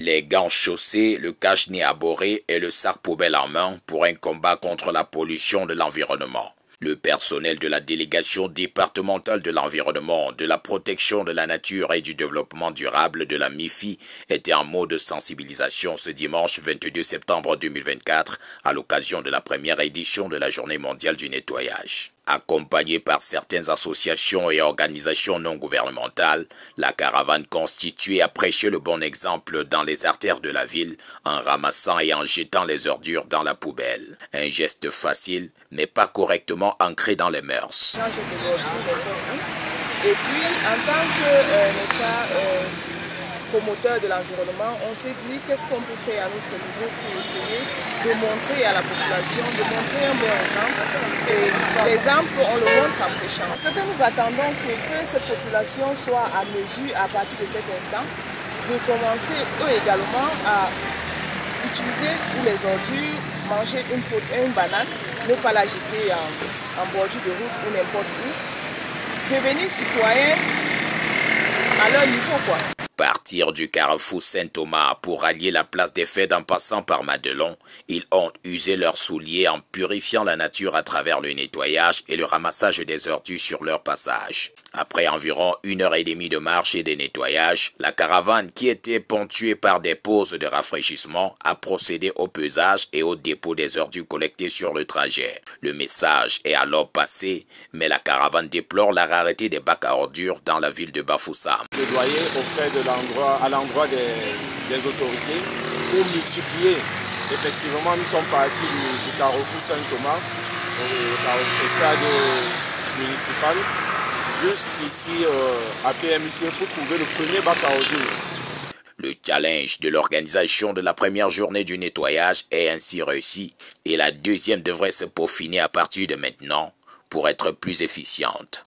Les gants chaussés, le cache-nez arboré et le sac poubelle en main pour un combat contre la pollution de l'environnement. Le personnel de la délégation départementale de l'environnement, de la protection de la nature et du développement durable de la MIFI était en mode sensibilisation ce dimanche 22 septembre 2024 à l'occasion de la première édition de la Journée mondiale du nettoyage. Accompagnée par certaines associations et organisations non gouvernementales, la caravane constituée a prêché le bon exemple dans les artères de la ville en ramassant et en jetant les ordures dans la poubelle. Un geste facile mais pas correctement ancré dans les mœurs. Et puis, en tant que promoteur de l'environnement, on s'est dit qu'est-ce qu'on peut faire à notre niveau pour essayer de montrer à la population, de montrer un bon exemple. Et l'exemple, on le montre en prêchant. Ce que nous attendons, c'est que cette population soit à mesure, à partir de cet instant, de commencer eux également à utiliser les ordures, manger une banane, ne pas la jeter en bordure de route ou n'importe où. Devenir citoyen à leur niveau, quoi. Partir du carrefour Saint-Thomas pour allier la place des Fêtes en passant par Madelon, ils ont usé leurs souliers en purifiant la nature à travers le nettoyage et le ramassage des ordures sur leur passage. Après environ 1h30 de marche et de nettoyage, la caravane qui était ponctuée par des pauses de rafraîchissement a procédé au pesage et au dépôt des ordures collectées sur le trajet. Le message est alors passé, mais la caravane déplore la rareté des bacs à ordures dans la ville de Bafoussam. Plaidoyer auprès de à l'endroit des autorités pour multiplier. Effectivement, nous sommes partis du carrefour Saint-Thomas au stade municipal jusqu'ici à PMUC pour trouver le premier bac à ordures. Le challenge de l'organisation de la première journée du nettoyage est ainsi réussi et la deuxième devrait se peaufiner à partir de maintenant pour être plus efficiente.